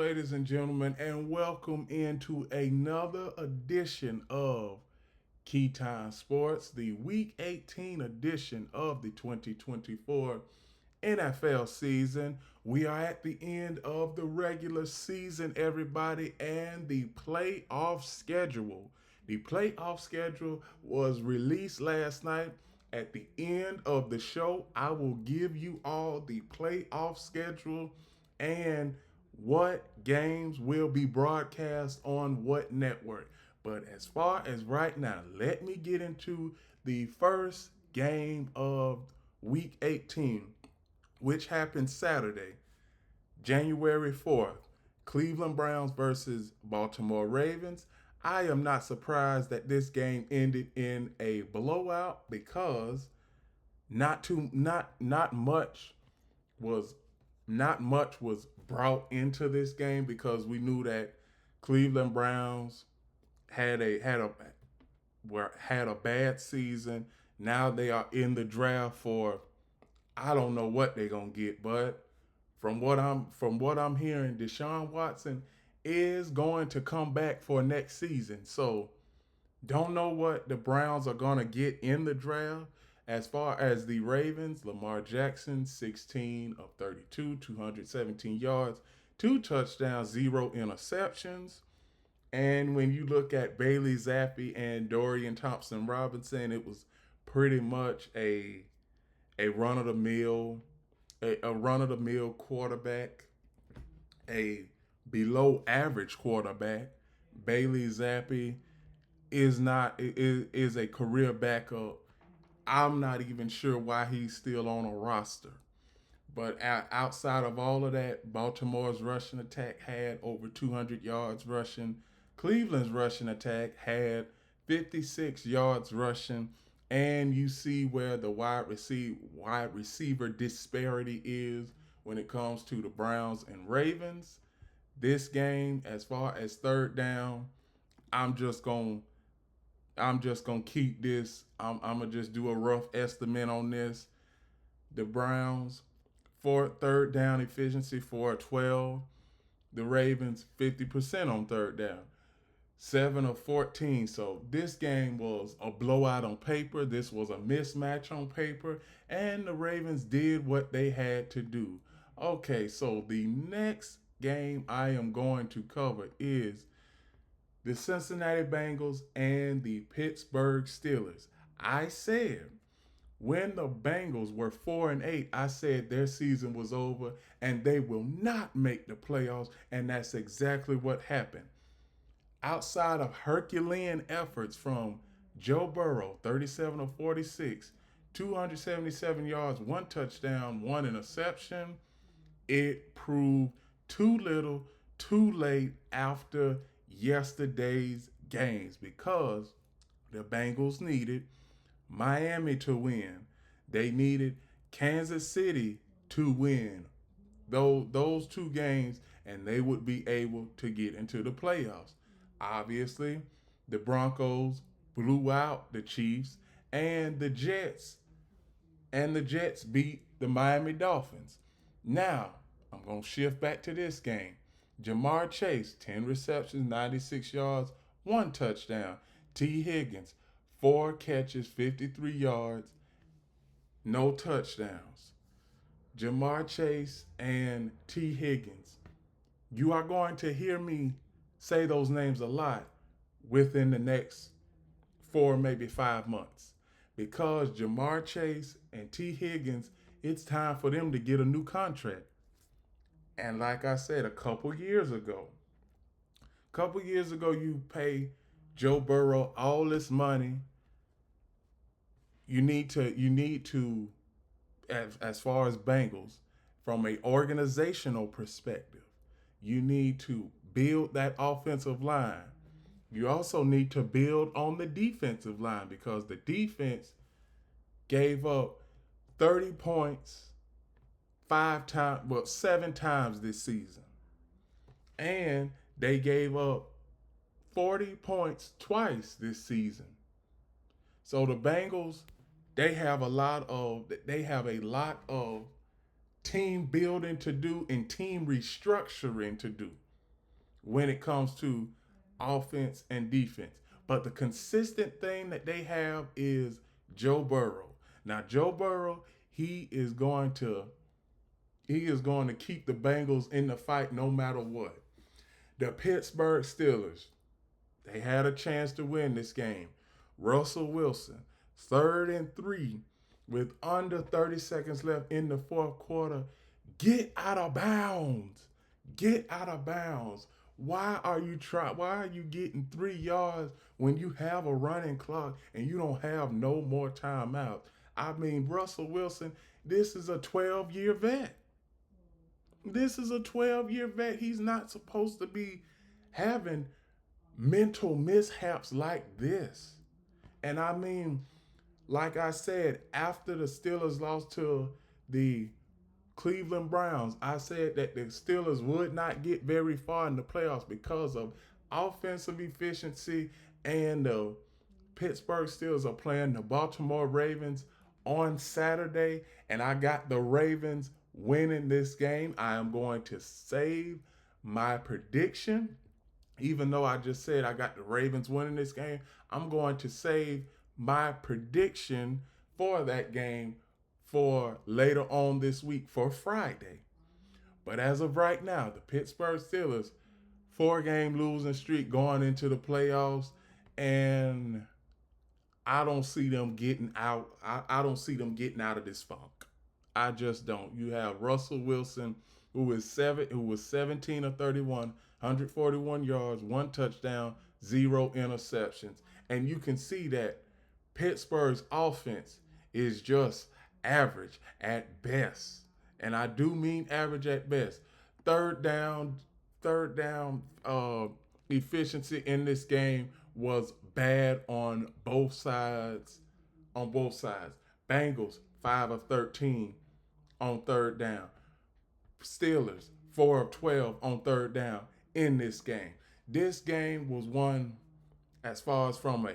ladies and gentlemen, and welcome into another edition of Key Time Sports, the Week 18 edition of the 2024 NFL season. We are at the end of the regular season, everybody, and the playoff schedule. The playoff schedule was released last night. At the end of the show, I will give you all the playoff schedule and what games will be broadcast on what network. But as far as right now, let me get into the first game of week 18, which happened Saturday, January 4th. Cleveland Browns versus Baltimore Ravens. I am not surprised that this game ended in a blowout because not much was not much was brought into this game because we knew that Cleveland Browns had a bad season. Now they are in the draft for I don't know what they're gonna get, but from what I'm hearing, Deshaun Watson is going to come back for next season. So don't know what the Browns are gonna get in the draft. As far as the Ravens, Lamar Jackson, 16 of 32, 217 yards, two touchdowns, zero interceptions. And when you look at Bailey Zappi and Dorian Thompson Robinson, it was pretty much a run of the mill a run of the mill quarterback, a below average quarterback. Bailey Zappi is a career backup. I'm not even sure why he's still on a roster. But outside of all of that, Baltimore's rushing attack had over 200 yards rushing. Cleveland's rushing attack had 56 yards rushing. And you see where the wide receiver disparity is when it comes to the Browns and Ravens. This game, as far as third down, I'm just going I'm just gonna keep this. I'm gonna just do a rough estimate on this. The Browns for third down efficiency for 12. The Ravens 50% on third down. 7 of 14. So this game was a blowout on paper. This was a mismatch on paper. And the Ravens did what they had to do. Okay, so the next game I am going to cover is the Cincinnati Bengals and the Pittsburgh Steelers. I said when the Bengals were 4-8, I said their season was over and they will not make the playoffs, and that's exactly what happened. Outside of Herculean efforts from Joe Burrow, 37 of 46, 277 yards, one touchdown, one interception, it proved too little, too late after yesterday's games because the Bengals needed Miami to win. They needed Kansas City to win those two games, and they would be able to get into the playoffs. Obviously, the Broncos blew out the Chiefs, and the Jets beat the Miami Dolphins. Now, I'm going to shift back to this game. Jamar Chase, 10 receptions, 96 yards, one touchdown. T. Higgins, 4 catches, 53 yards, no touchdowns. Jamar Chase and T. Higgins. You are going to hear me say those names a lot within the next 4, maybe 5 months. Because Jamar Chase and T. Higgins, it's time for them to get a new contract. And like I said, a couple years ago, you pay Joe Burrow all this money. You need to, as far as Bengals, from a organizational perspective, you need to build that offensive line. You also need to build on the defensive line because the defense gave up 30 points 7 times this season. And they gave up 40 points twice this season. So the Bengals, they have a lot of team building to do and team restructuring to do. when it comes to offense and defense. But the consistent thing that they have is Joe Burrow. Now Joe Burrow, he is going to keep the Bengals in the fight no matter what. The Pittsburgh Steelers, they had a chance to win this game. Russell Wilson, 3rd and 3 with under 30 seconds left in the fourth quarter. Get out of bounds. Get out of bounds. Why are you getting 3 yards when you have a running clock and you don't have no more timeouts? I mean, Russell Wilson, this is a 12-year vet. This is a 12-year vet. He's not supposed to be having mental mishaps like this. And I mean, like I said, after the Steelers lost to the Cleveland Browns, I said that the Steelers would not get very far in the playoffs because of offensive efficiency, and the Pittsburgh Steelers are playing the Baltimore Ravens on Saturday, and I got the Ravens winning this game. I am going to save my prediction. Even though I just said I got the Ravens winning this game, I'm going to save my prediction for that game for later on this week, for Friday. But as of right now, the Pittsburgh Steelers, 4-game losing streak going into the playoffs, and I don't see them getting out. I don't see them getting out of this funk. I just don't. You have Russell Wilson, who was 17 of 31, 141 yards, 1 touchdown, 0 interceptions. And you can see that Pittsburgh's offense is just average at best. And I do mean average at best. Third down efficiency in this game was bad on both sides. Bengals 5 of 13 on third down. Steelers 4 of 12 on third down in this game. This game was won, as far as from a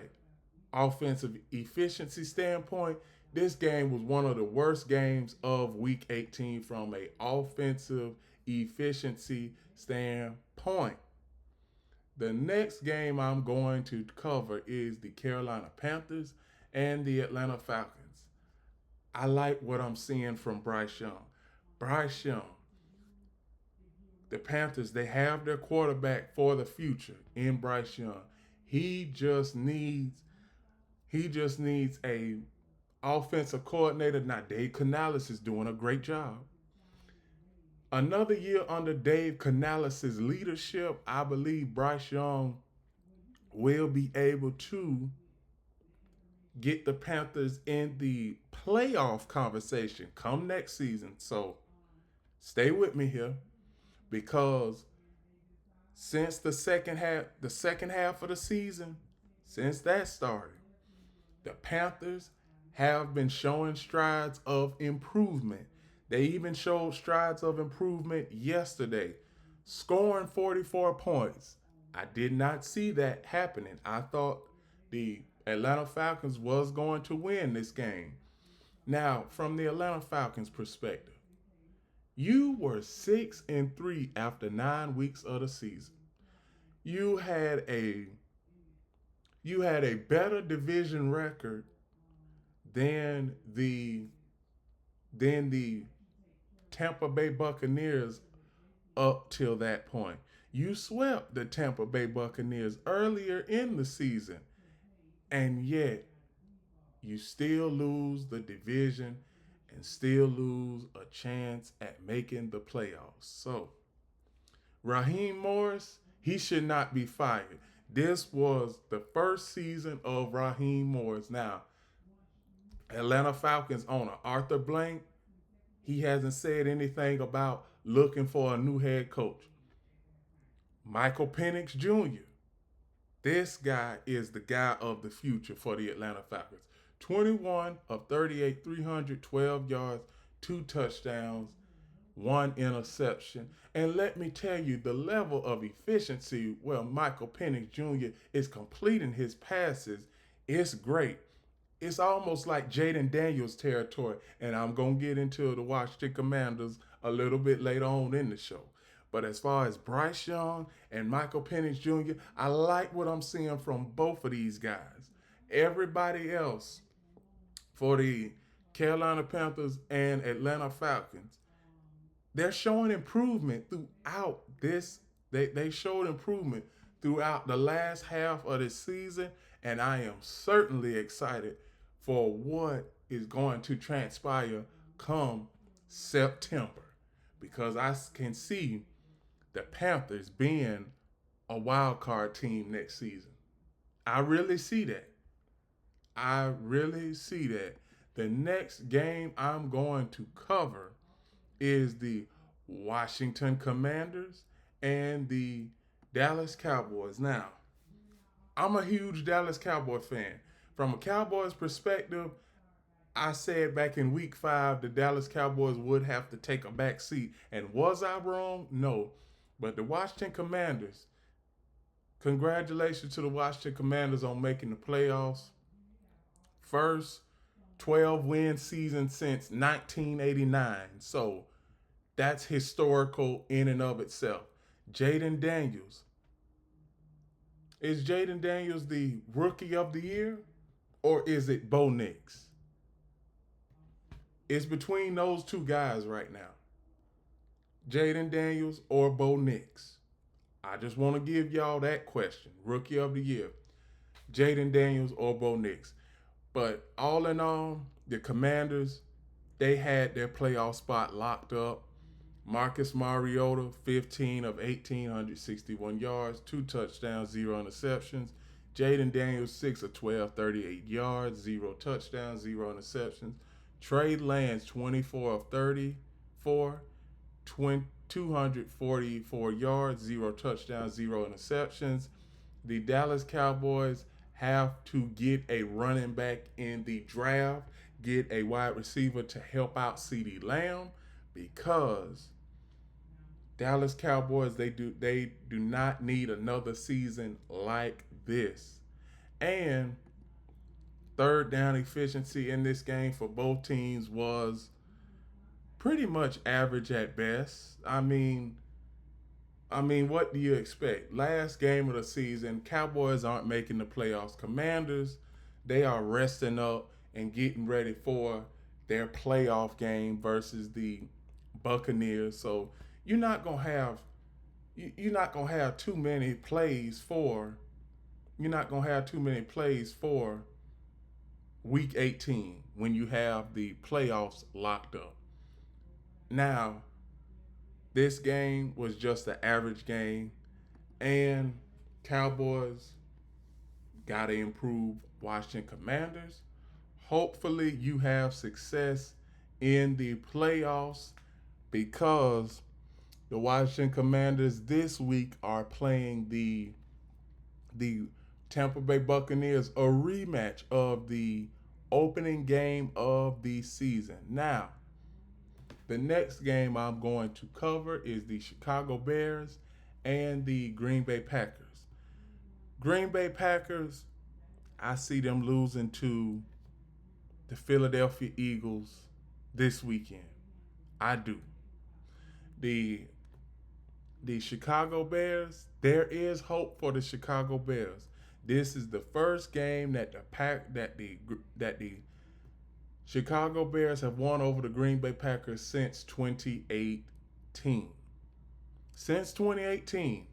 offensive efficiency standpoint, this game was one of the worst games of week 18 from a offensive efficiency standpoint. The next game I'm going to cover is the Carolina Panthers and the Atlanta Falcons. I like what I'm seeing from Bryce Young. Bryce Young, the Panthers, they have their quarterback for the future in Bryce Young. He just needs a offensive coordinator. Now, Dave Canales is doing a great job. Another year under Dave Canales' leadership, I believe Bryce Young will be able to get the Panthers in the playoff conversation come next season. So stay with me here, because since the second half of the season, since that started, the Panthers have been showing strides of improvement. They even showed strides of improvement yesterday, scoring 44 points. I did not see that happening. I thought the Atlanta Falcons was going to win this game. Now, from the Atlanta Falcons perspective, you were 6-3 after 9 weeks of the season. You had a better division record than the Tampa Bay Buccaneers up till that point. You swept the Tampa Bay Buccaneers earlier in the season, and yet you still lose the division and still lose a chance at making the playoffs. So, Raheem Morris, he should not be fired. This was the first season of Raheem Morris. Now, Atlanta Falcons owner Arthur Blank, he hasn't said anything about looking for a new head coach. Michael Penix Jr., this guy is the guy of the future for the Atlanta Falcons. 21 of 38, 312 yards, 2 touchdowns, 1 interception. And let me tell you, the level of efficiency where Michael Penix Jr. is completing his passes is great. It's almost like Jaden Daniels territory. And I'm going to get into the Washington Commanders a little bit later on in the show. But as far as Bryce Young and Michael Penix Jr., I like what I'm seeing from both of these guys. Everybody else for the Carolina Panthers and Atlanta Falcons, they're showing improvement throughout this. They showed improvement throughout the last half of the season, and I am certainly excited for what is going to transpire come September because I can see the Panthers being a wild card team next season. I really see that. I really see that. The next game I'm going to cover is the Washington Commanders and the Dallas Cowboys. Now, I'm a huge Dallas Cowboy fan. From a Cowboys perspective, I said back in week 5 the Dallas Cowboys would have to take a back seat. And was I wrong? No. But the Washington Commanders, congratulations to the Washington Commanders on making the playoffs. First 12-win season since 1989. So that's historical in and of itself. Jayden Daniels. Is Jayden Daniels the rookie of the year? Or is it Bo Nix? It's between those two guys right now. Jayden Daniels or Bo Nix. I just want to give y'all that question. Rookie of the year. Jayden Daniels or Bo Nix. But all in all, the Commanders, they had their playoff spot locked up. Marcus Mariota, 15 of 18, 161 yards, 2 touchdowns, 0 interceptions. Jayden Daniels, 6 of 12, 38 yards, 0 touchdowns, 0 interceptions. Trey Lance, 24 of 34, 244 yards, 0 touchdowns, 0 interceptions. The Dallas Cowboys have to get a running back in the draft, get a wide receiver to help out CeeDee Lamb because Dallas Cowboys, they do not need another season like this. And third down efficiency in this game for both teams was pretty much average at best. I mean, what do you expect? Last game of the season, Cowboys aren't making the playoffs. Commanders, they are resting up and getting ready for their playoff game versus the Buccaneers. So you're not gonna have too many plays for week 18 when you have the playoffs locked up. Now, this game was just an average game, and Cowboys got to improve Washington Commanders. Hopefully, you have success in the playoffs because the Washington Commanders this week are playing the Tampa Bay Buccaneers, a rematch of the opening game of the season. Now, the next game I'm going to cover is the Chicago Bears and the Green Bay Packers. Green Bay Packers, I see them losing to the Philadelphia Eagles this weekend. I do. The Chicago Bears, there is hope for the Chicago Bears. This is the first game that the Chicago Bears have won over the Green Bay Packers since 2018. Since 2018,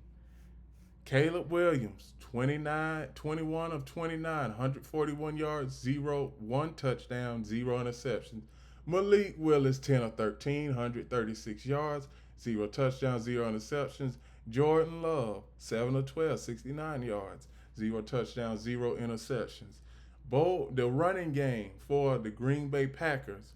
Caleb Williams, 21 of 29, 141 yards, 1 touchdown, 0 interceptions. Malik Willis, 10 of 13, 136 yards, 0 touchdowns, 0 interceptions. Jordan Love, 7 of 12, 69 yards, 0 touchdowns, 0 interceptions. The running game for the Green Bay Packers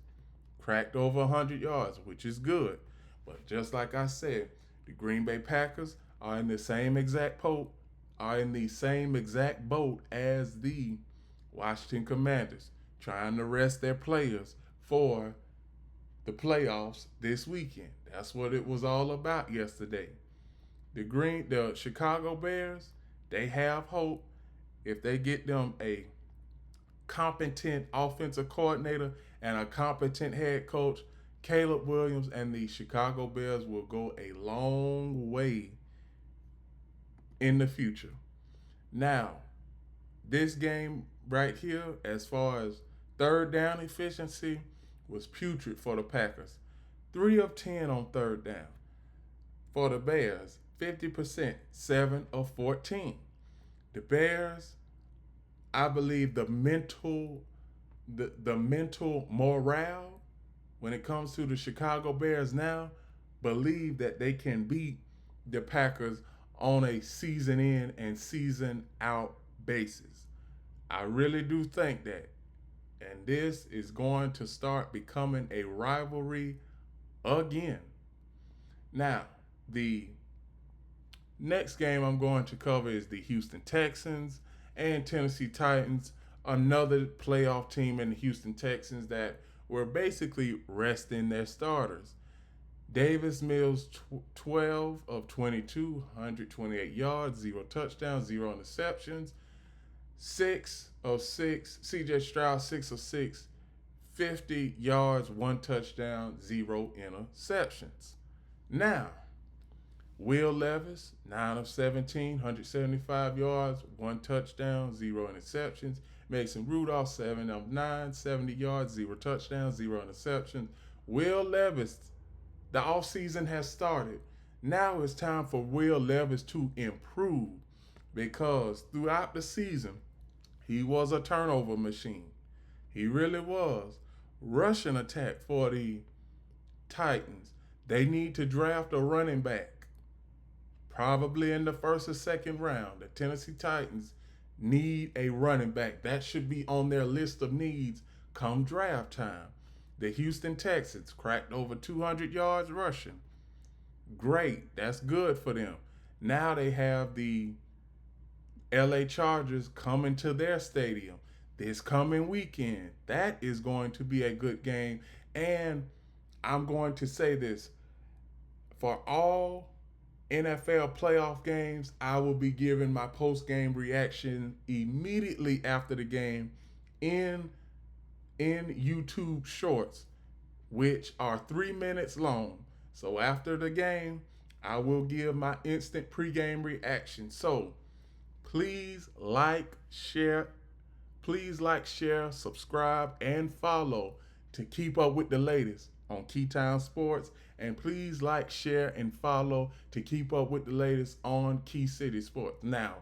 cracked over 100 yards, which is good. But just like I said, the Green Bay Packers are in the same exact boat as the Washington Commanders, trying to rest their players for the playoffs this weekend. That's what it was all about yesterday. The Chicago Bears, they have hope if they get them a competent offensive coordinator and a competent head coach. Caleb Williams and the Chicago Bears will go a long way in the future. Now, this game right here, as far as third down efficiency, was putrid for the Packers. 3 of 10 on third down. For the Bears, 50%, 7 of 14. The Bears, I believe the mental morale when it comes to the Chicago Bears now, believe that they can beat the Packers on a season in and season out basis. I really do think that. And this is going to start becoming a rivalry again. Now, the next game I'm going to cover is the Houston Texans and Tennessee Titans, another playoff team in the Houston Texans that were basically resting their starters. Davis Mills, 12 of 22, 128 yards, 0 touchdowns, 0 interceptions. 6 of 6, CJ Stroud, 6 of 6, 50 yards, 1 touchdown, 0 interceptions. Now, Will Levis, 9 of 17, 175 yards, 1 touchdown, 0 interceptions. Mason Rudolph, 7 of 9, 70 yards, 0 touchdowns, 0 interceptions. Will Levis, the offseason has started. Now it's time for Will Levis to improve because throughout the season, he was a turnover machine. He really was. Rushing attack for the Titans. They need to draft a running back. Probably in the first or second round. The Tennessee Titans need a running back. That should be on their list of needs come draft time. The Houston Texans cracked over 200 yards rushing. Great. That's good for them. Now they have the LA Chargers coming to their stadium this coming weekend. That is going to be a good game. And I'm going to say this. For all NFL playoff games, I will be giving my post-game reaction immediately after the game in YouTube shorts, which are 3 minutes long. So after the game, I will give my instant pregame reaction. So please like, share, subscribe, and follow to keep up with the latest on Keytown Sports. And please like, share, and follow to keep up with the latest on Key City Sports. Now,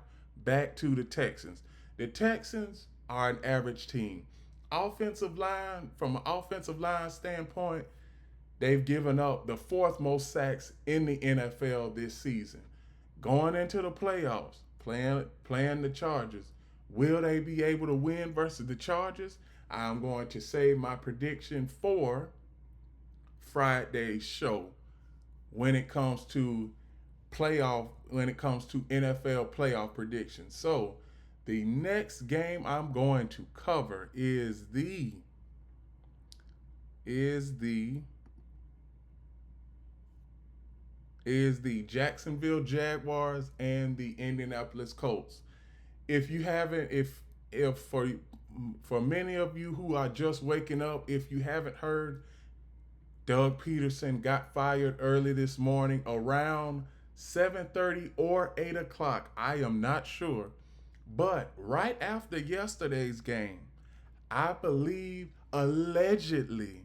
back to the Texans. The Texans are an average team. Offensive line, from an offensive line standpoint, they've given up the 4th most sacks in the NFL this season. Going into the playoffs, playing the Chargers. Will they be able to win versus the Chargers? I'm going to save my prediction for Friday's show when it comes to NFL playoff predictions. So the next game I'm going to cover is the Jacksonville Jaguars and the Indianapolis Colts. If you haven't, if for many of you who are just waking up, if you haven't heard, Doug Peterson got fired early this morning around 7:30 or 8 o'clock. I am not sure. But right after yesterday's game, I believe allegedly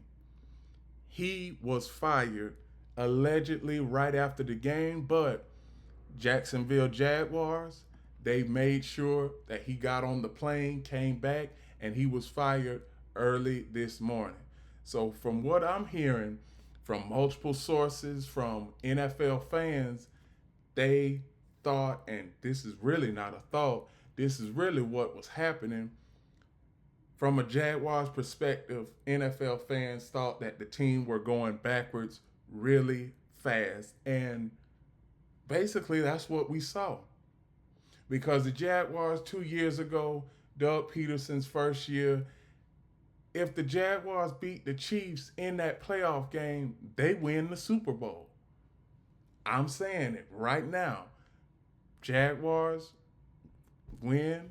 he was fired allegedly right after the game, but Jacksonville Jaguars, they made sure that he got on the plane, came back, and he was fired early this morning. So from what I'm hearing from multiple sources, from NFL fans, they thought, and this is really not a thought, this is really what was happening. From a Jaguars perspective, NFL fans thought that the team were going backwards really fast. And basically that's what we saw. Because the Jaguars 2 years ago, Doug Peterson's first year, if the Jaguars beat the Chiefs in that playoff game, they win the Super Bowl. I'm saying it right now. Jaguars win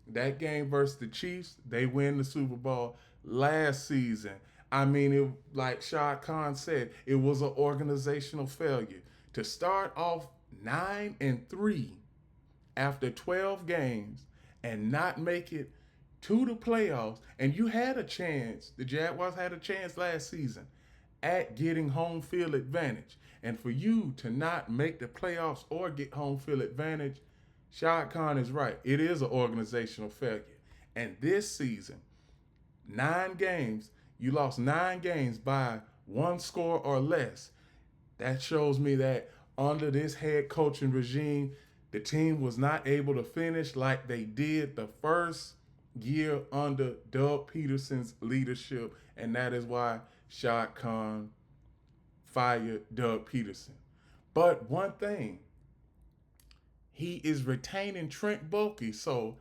that game versus the Chiefs. They win the Super Bowl last season. I mean, it, like Shad Khan said, it was an organizational failure to start off 9-3 after 12 games and not make it to the playoffs. And you had a chance. The Jaguars had a chance last season at getting home field advantage. And for you to not make the playoffs or get home field advantage, Shad Khan is right. It is an organizational failure. And this season, 9 games, you lost 9 games by one score or less. That shows me that under this head coaching regime, the team was not able to finish like they did the first year under Doug Peterson's leadership, and that is why Shad Khan fired Doug Peterson. But one thing, he is retaining Trent Baalke, so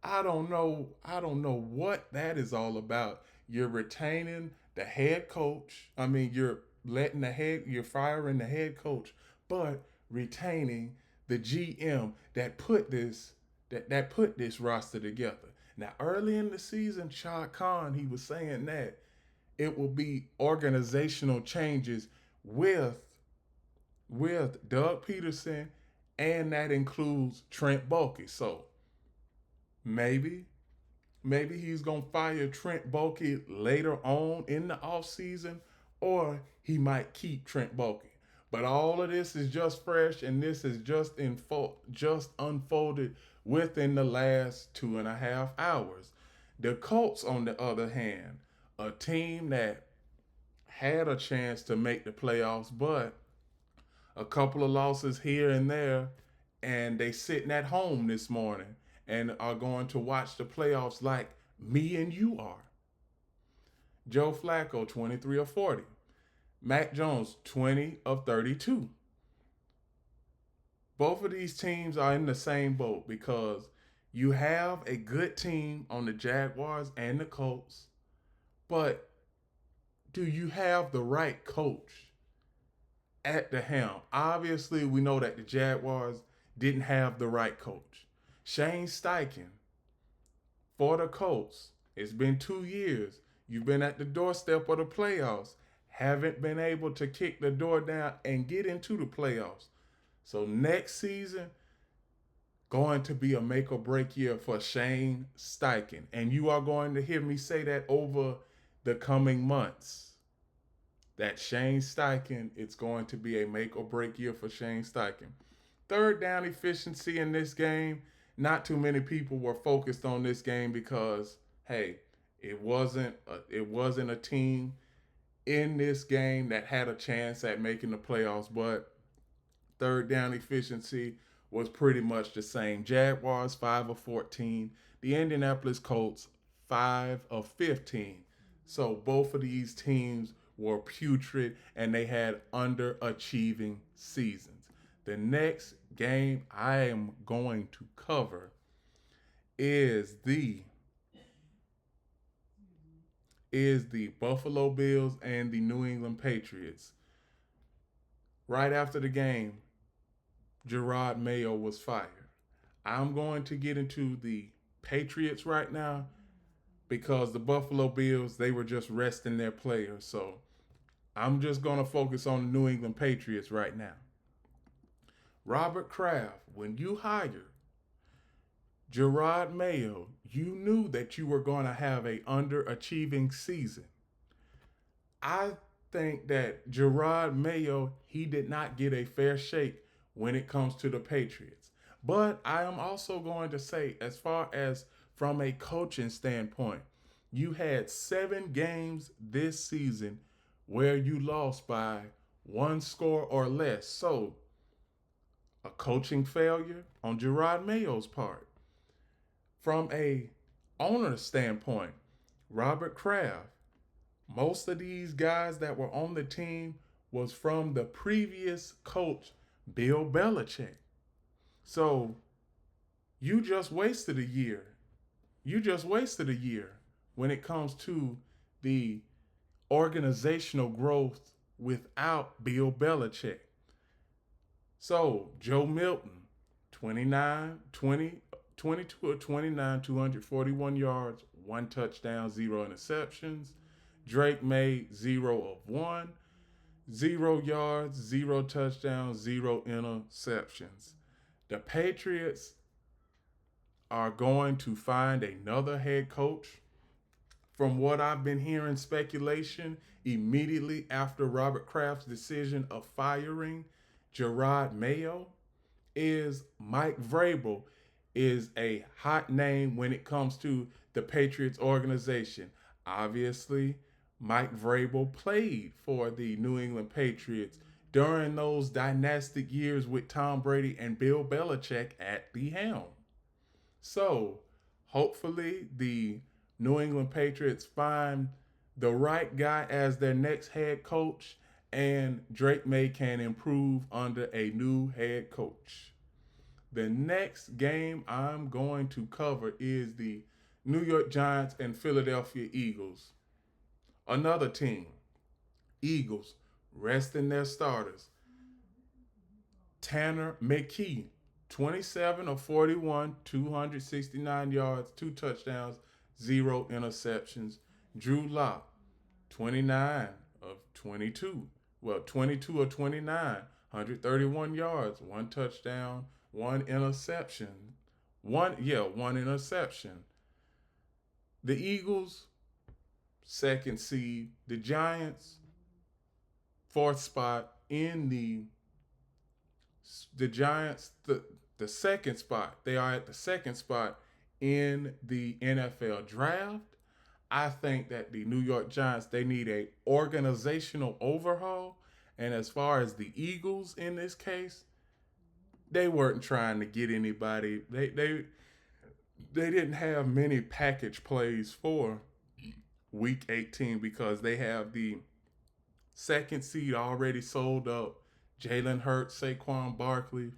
I don't know. I don't know what that is all about. You're retaining the head coach. I mean, you're firing the head coach, but retaining the GM that put this roster together. Now, early in the season, Shad Khan, he was saying that it will be organizational changes with Doug Peterson, and that includes Trent Baalke. So maybe he's gonna fire Trent Baalke later on in the offseason, or he might keep Trent Baalke. But all of this is just fresh, and this is just unfolded within the last 2.5 hours. The Colts, on the other hand, a team that had a chance to make the playoffs, but a couple of losses here and there, and they sitting at home this morning and are going to watch the playoffs like me and you are. Joe Flacco, 23 of 40. Mac Jones, 20 of 32. Both of these teams are in the same boat because you have a good team on the Jaguars and the Colts, but do you have the right coach at the helm? Obviously, we know that the Jaguars didn't have the right coach. Shane Steichen for the Colts. It's been 2 years. You've been at the doorstep of the playoffs. Haven't been able to kick the door down and get into the playoffs. So next season, going to be a make or break year for Shane Steichen. And you are going to hear me say that over the coming months. That Shane Steichen, it's going to be a make or break year for Shane Steichen. Third down efficiency in this game. Not too many people were focused on this game because, hey, it wasn't a team in this game that had a chance at making the playoffs, but third down efficiency was pretty much the same. Jaguars 5 of 14, the Indianapolis Colts 5 of 15. So both of these teams were putrid and they had underachieving seasons. The next game I am going to cover is the Buffalo Bills and the New England Patriots. Right after the game, Jerod Mayo was fired. I'm going to get into the Patriots right now because the Buffalo Bills, they were just resting their players. So I'm just going to focus on the New England Patriots right now. Robert Kraft, when you hired Jerod Mayo, you knew that you were going to have a underachieving season. I think that Jerod Mayo, he did not get a fair shake when it comes to the Patriots. But I am also going to say, as far as from a coaching standpoint, you had 7 games this season where you lost by 1 score or less. So, a coaching failure on Jerod Mayo's part. From a owner standpoint, Robert Kraft, most of these guys that were on the team was from the previous coach, Bill Belichick. So you just wasted a year. You just wasted a year when it comes to the organizational growth without Bill Belichick. So Joe Milton, 22 of 29, 241 yards, 1 touchdown, 0 interceptions. Drake May, 0 of 1, 0 yards, 0 touchdowns, 0 interceptions. The Patriots are going to find another head coach. From what I've been hearing, speculation immediately after Robert Kraft's decision of firing Gerard Mayo is Mike Vrabel is a hot name when it comes to the Patriots organization. Obviously, Mike Vrabel played for the New England Patriots during those dynastic years with Tom Brady and Bill Belichick at the helm. So, hopefully, the New England Patriots find the right guy as their next head coach, and Drake May can improve under a new head coach. The next game I'm going to cover is the New York Giants and Philadelphia Eagles. Another team, Eagles, resting their starters. Tanner McKee, 27 of 41, 269 yards, 2 touchdowns, 0 interceptions. Drew Lock, 29 of 22. Well, 22 of 29, 131 yards, 1 touchdown, 1 interception. One interception. The Eagles, second seed. The Giants, fourth spot in the Giants, the second spot. They are at the second spot in the NFL draft. I think that the New York Giants, they need a organizational overhaul. And as far as the Eagles in this case, they weren't trying to get anybody. They didn't have many package plays for week 18 because they have the second seed already sold up. Jalen Hurts, Saquon Barkley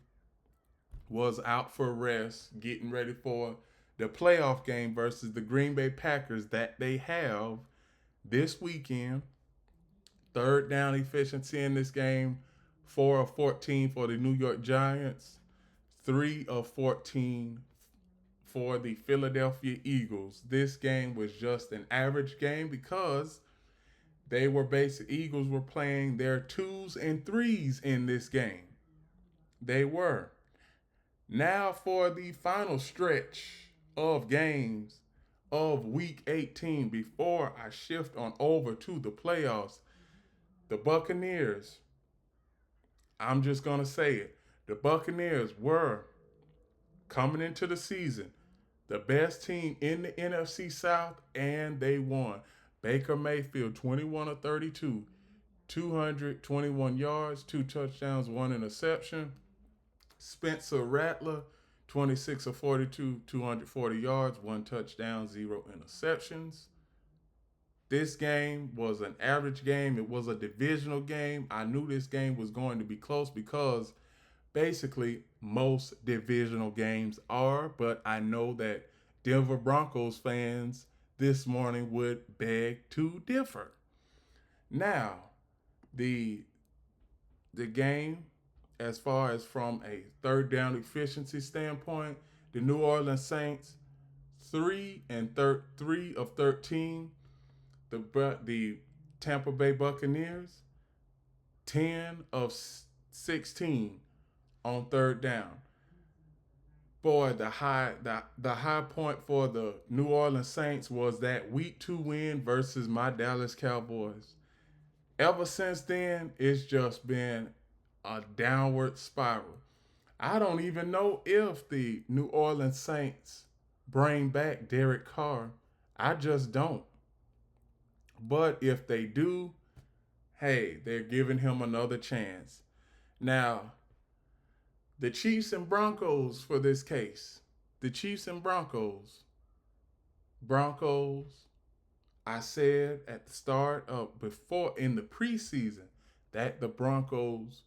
was out for rest, getting ready for the playoff game versus the Green Bay Packers that they have this weekend. Third down efficiency in this game, 4 of 14 for the New York Giants, 3 of 14 for the Philadelphia Eagles. This game was just an average game because Eagles were playing their 2s and 3s in this game. They were. Now for the final stretch of games of week 18 before I shift on over to the playoffs. The Buccaneers, I'm just going to say it. The Buccaneers were coming into the season the best team in the NFC South, and they won. Baker Mayfield, 21 of 32, 221 yards, 2 touchdowns, 1 interception. Spencer Rattler, 26 of 42, 240 yards, 1 touchdown, 0 interceptions. This game was an average game. It was a divisional game. I knew this game was going to be close because basically most divisional games are, but I know that Denver Broncos fans this morning would beg to differ. Now, the game, as far as from a third down efficiency standpoint, the New Orleans Saints, 3 of 13. The Tampa Bay Buccaneers, 10 of 16 on third down. Boy, the high point for the New Orleans Saints was that week 2 win versus my Dallas Cowboys. Ever since then, it's just been a downward spiral. I don't even know if the New Orleans Saints bring back Derek Carr. I just don't. But if they do, hey, they're giving him another chance. Now, the Chiefs and Broncos for this case. The Chiefs and Broncos. Broncos, I said at the start of before in the preseason that the Broncos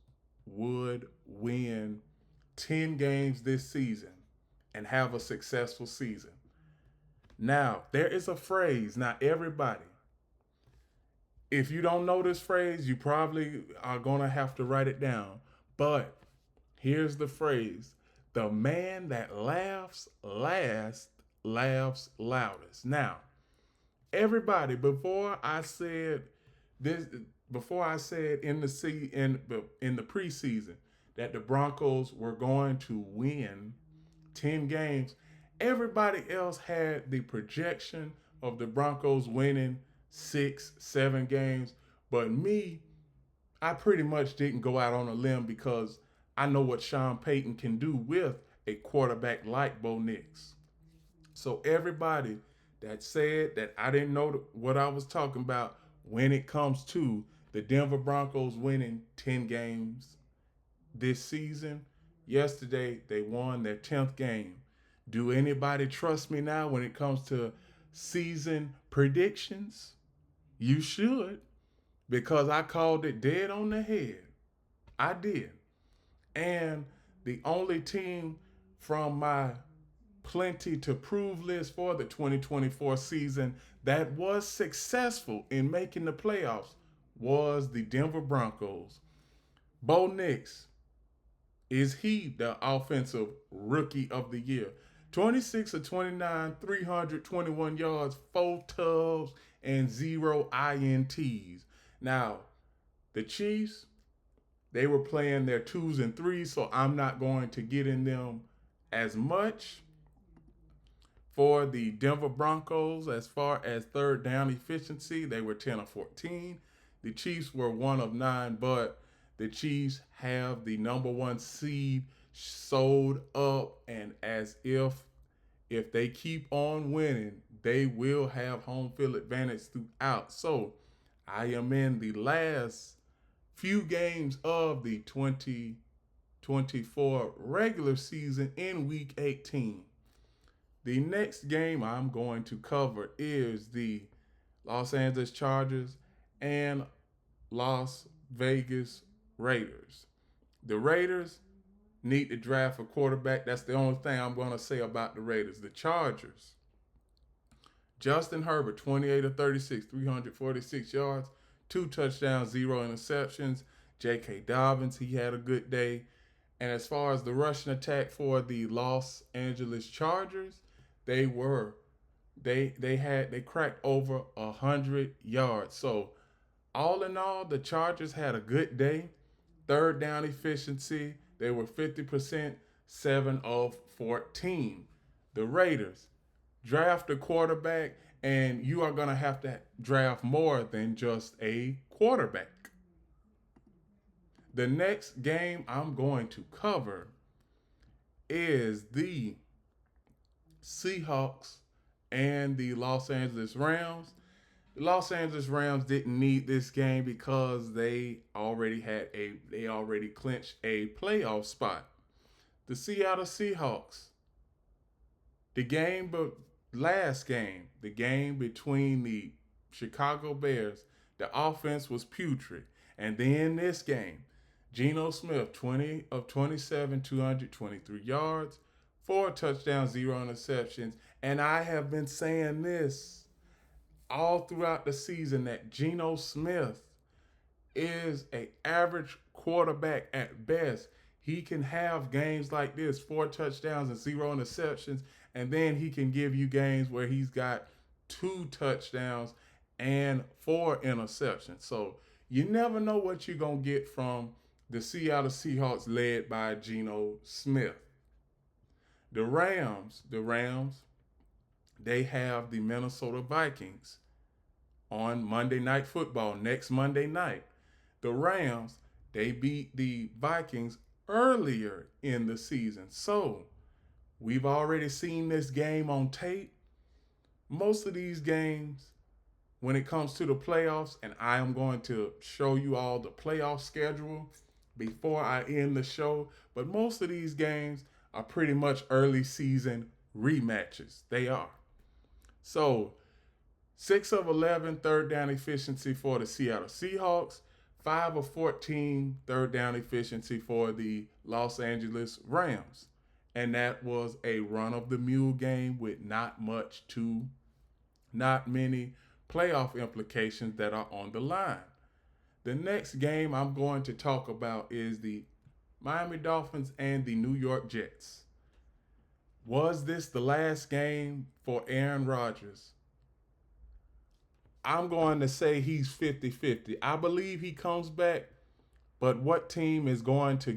would win 10 games this season and have a successful season. Now, there is a phrase, not everybody. If you don't know this phrase, you probably are going to have to write it down. But here's the phrase. The man that laughs last laughs loudest. Now, Everybody, this, before I said in the preseason that the Broncos were going to win 10 games, everybody else had the projection of the Broncos winning 6, 7 games. But me, I pretty much didn't go out on a limb because I know what Sean Payton can do with a quarterback like Bo Nix. So everybody that said that I didn't know what I was talking about when it comes to the Denver Broncos winning 10 games this season, yesterday they won their 10th game. Do anybody trust me now when it comes to season predictions? You should, because I called it dead on the head. I did. And the only team from my plenty to prove list for the 2024 season that was successful in making the playoffs was the Denver Broncos. Bo Nix, is he the offensive rookie of the year? 26 of 29, 321 yards, 4 tubs, and 0 INTs. Now, the Chiefs, they were playing their 2s and 3s, so I'm not going to get in them as much. For the Denver Broncos, as far as third down efficiency, they were 10 of 14. The Chiefs were 1 of 9, but the Chiefs have the number 1 seed sold up, and as if they keep on winning, they will have home field advantage throughout. So I am in the last few games of the 2024 regular season in week 18. The next game I'm going to cover is the Los Angeles Chargers and Las Vegas Raiders. The Raiders need to draft a quarterback. That's the only thing I'm going to say about the Raiders. The Chargers, Justin Herbert, 28 of 36, 346 yards, 2 touchdowns, 0 interceptions. J.K. Dobbins, he had a good day. And as far as the rushing attack for the Los Angeles Chargers, they cracked over 100 yards. So all in all, the Chargers had a good day. Third down efficiency, they were 50%, 7 of 14. The Raiders draft a quarterback, and you are going to have to draft more than just a quarterback. The next game I'm going to cover is the Seahawks and the Los Angeles Rams. The Los Angeles Rams didn't need this game because they already clinched a playoff spot. The Seattle Seahawks, last game, the game between the Chicago Bears, the offense was putrid. And then this game, Geno Smith, 20 of 27, 223 yards, 4 touchdowns, 0 interceptions. And I have been saying this all throughout the season that Geno Smith is an average quarterback at best. He can have games like this, 4 touchdowns and 0 interceptions, and then he can give you games where he's got 2 touchdowns and 4 interceptions. So you never know what you're going to get from the Seattle Seahawks led by Geno Smith. The Rams, they have the Minnesota Vikings on Monday Night Football, next Monday night. The Rams, they beat the Vikings earlier in the season. So we've already seen this game on tape. Most of these games, when it comes to the playoffs, and I am going to show you all the playoff schedule before I end the show, but most of these games are pretty much early season rematches. They are. So 6 of 11 third down efficiency for the Seattle Seahawks, 5 of 14 third down efficiency for the Los Angeles Rams. And that was a run of the mule game with not many playoff implications that are on the line. The next game I'm going to talk about is the Miami Dolphins and the New York Jets. Was this the last game for Aaron Rodgers? I'm going to say he's 50-50. I believe he comes back, but what team is going to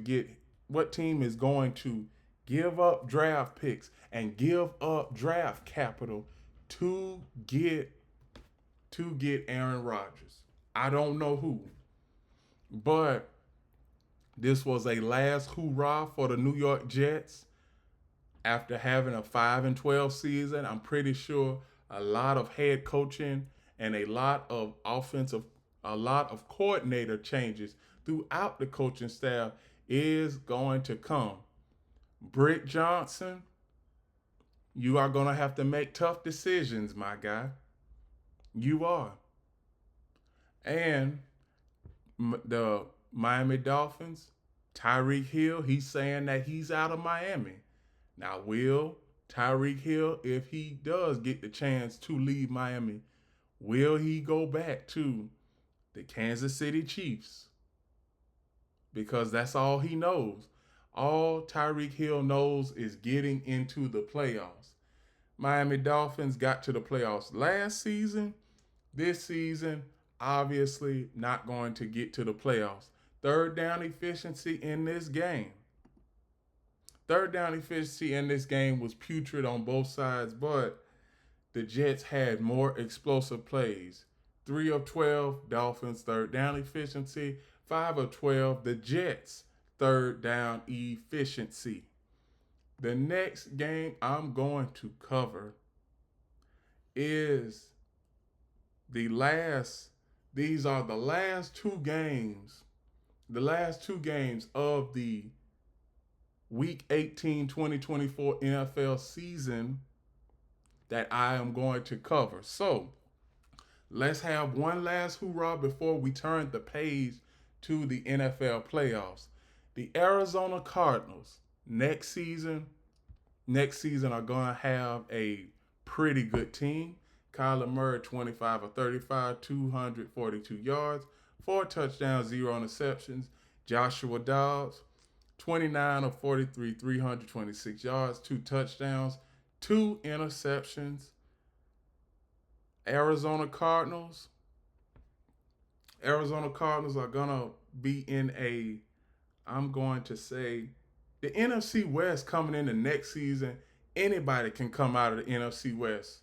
give up draft picks and give up draft capital to get Aaron Rodgers? I don't know who, but this was a last hoorah for the New York Jets after having a 5-12 season. I'm pretty sure a lot of head coaching and a lot of coordinator changes throughout the coaching staff is going to come. Britt Johnson, you are going to have to make tough decisions, my guy. You are. And the Miami Dolphins, Tyreek Hill, he's saying that he's out of Miami. Now, will Tyreek Hill, if he does get the chance to leave Miami, will he go back to the Kansas City Chiefs? Because that's all he knows. All Tyreek Hill knows is getting into the playoffs. Miami Dolphins got to the playoffs last season. This season, obviously not going to get to the playoffs. Third down efficiency in this game. Third down efficiency in this game was putrid on both sides, but the Jets had more explosive plays. 3 of 12, Dolphins third down efficiency. 5 of 12, the Jets third down efficiency. The next game I'm going to cover is these are the last two games of the Week 18 2024 NFL season that I am going to cover. So let's have one last hoorah before we turn the page to the NFL playoffs. The Arizona Cardinals next season are going to have a pretty good team. Kyler Murray, 25 of 35, 242 yards, 4 touchdowns, 0 interceptions. Joshua Dobbs, 29 of 43, 326 yards, 2 touchdowns, 2 interceptions. Arizona Cardinals are going to be in I'm going to say, the NFC West coming into next season. Anybody can come out of the NFC West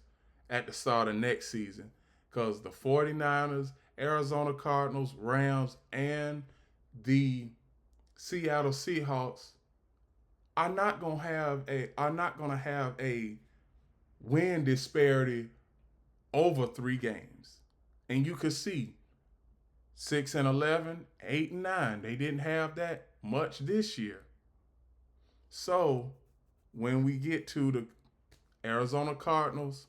at the start of next season because the 49ers, Arizona Cardinals, Rams, and the Seattle Seahawks are not going to have a win disparity over 3 games. And you could see 6-11, 8-9. They didn't have that much this year. So when we get to the Arizona Cardinals,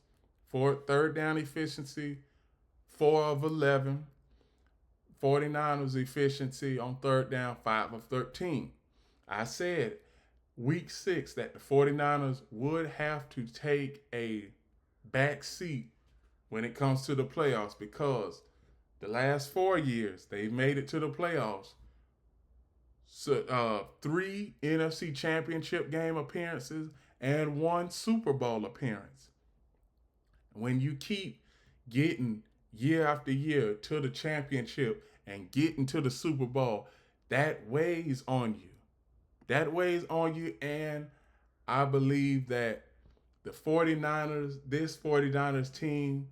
for third down efficiency, 4 of 11. 49ers efficiency on third down, 5 of 13. I said week 6 that the 49ers would have to take a back seat when it comes to the playoffs because the last 4 years they've made it to the playoffs. So 3 NFC Championship game appearances and 1 Super Bowl appearance. When you keep getting year after year to the championship and getting to the Super Bowl, that weighs on you. And I believe that this 49ers team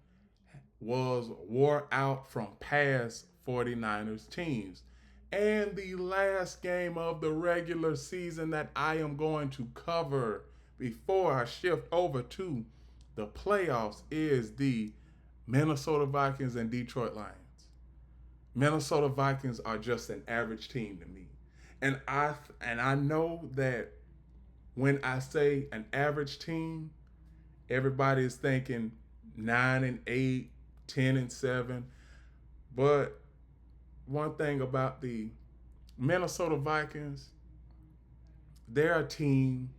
was wore out from past 49ers teams. And the last game of the regular season that I am going to cover before I shift over to the playoffs is the Minnesota Vikings and Detroit Lions. Minnesota Vikings are just an average team to me. And I know that when I say an average team, everybody is thinking 9-8, 10-7. But one thing about the Minnesota Vikings, they're a team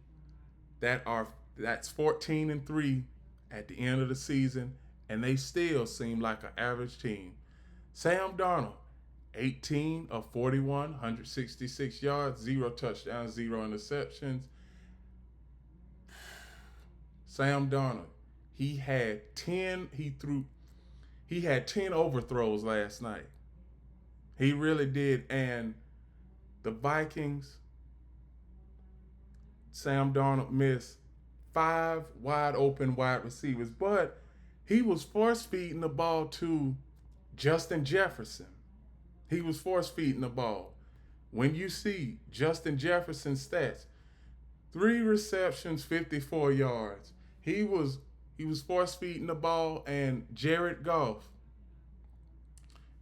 that's 14-3 at the end of the season, and they still seem like an average team. Sam Darnold, 18 of 41, 166 yards, 0 touchdowns, 0 interceptions. Sam Darnold, he He had 10 overthrows last night. He really did. And the Vikings, Sam Darnold missed 5 wide open wide receivers, but he was force feeding the ball to Justin Jefferson. He was force feeding the ball. When you see Justin Jefferson's stats, 3 receptions, 54 yards. He was force feeding the ball, and Jared Goff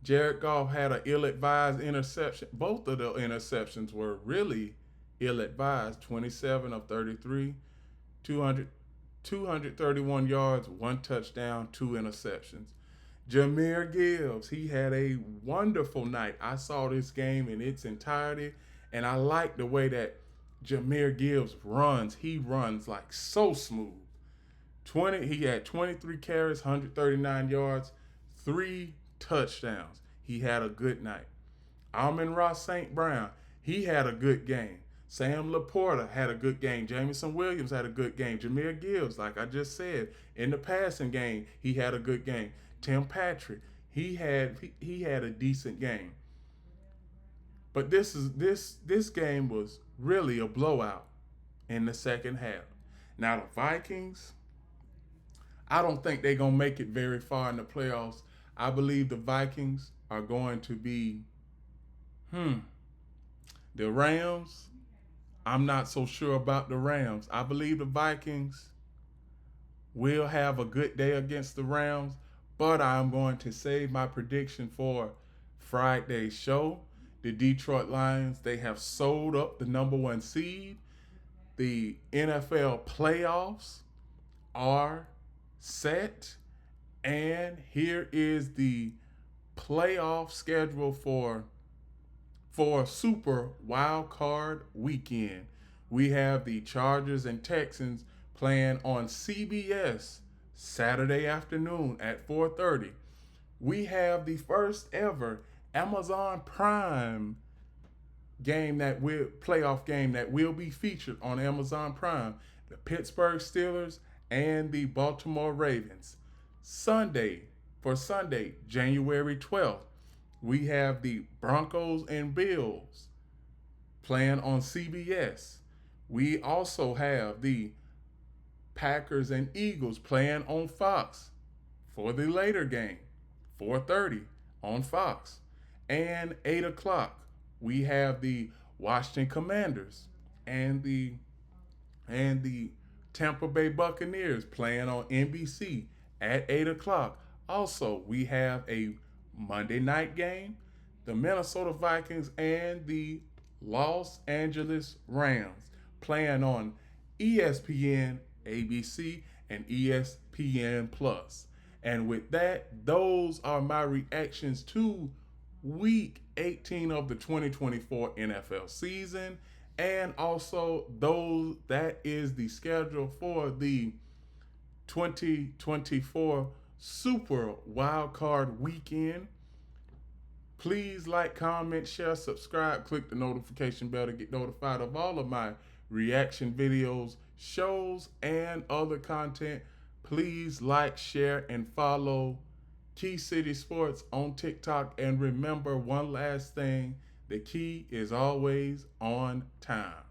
had an ill-advised interception. Both of the interceptions were really ill-advised. 27 of 33, 231 yards, 1 touchdown, 2 interceptions. Jahmyr Gibbs, he had a wonderful night. I saw this game in its entirety, and I like the way that Jahmyr Gibbs runs. He runs like so smooth. He had 23 carries, 139 yards, 3 touchdowns. He had a good night. Amon-Ra St. Brown, he had a good game. Sam Laporta had a good game. Jameson Williams had a good game. Jahmyr Gibbs, like I just said, in the passing game, he had a good game. Tim Patrick, he had a decent game. But this game was really a blowout in the second half. Now the Vikings, I don't think they're going to make it very far in the playoffs. I believe the Vikings are going to be, the Rams, I'm not so sure about the Rams. I believe the Vikings will have a good day against the Rams, but I'm going to save my prediction for Friday's show. The Detroit Lions, they have sold up the number 1 seed. The NFL playoffs are set, and here is the playoff schedule for Super Wild Card Weekend. We have the Chargers and Texans playing on CBS Saturday afternoon at 4:30. We have the first ever Amazon Prime playoff game that will be featured on Amazon Prime. The Pittsburgh Steelers and the Baltimore Ravens. Sunday, January 12th, we have the Broncos and Bills playing on CBS. We also have the Packers and Eagles playing on Fox for the later game, 4:30 on Fox. And 8 o'clock, we have the Washington Commanders and the Tampa Bay Buccaneers playing on NBC at 8 o'clock. Also, we have a Monday night game, the Minnesota Vikings and the Los Angeles Rams playing on ESPN, ABC, and ESPN Plus. And with that, those are my reactions to Week 18 of the 2024 NFL season. And also, that is the schedule for the 2024 Super Wild Card Weekend. Please like, comment, share, subscribe, click the notification bell to get notified of all of my reaction videos, shows, and other content. Please like, share, and follow Key City Sports on TikTok. And remember one last thing, the key is always on time.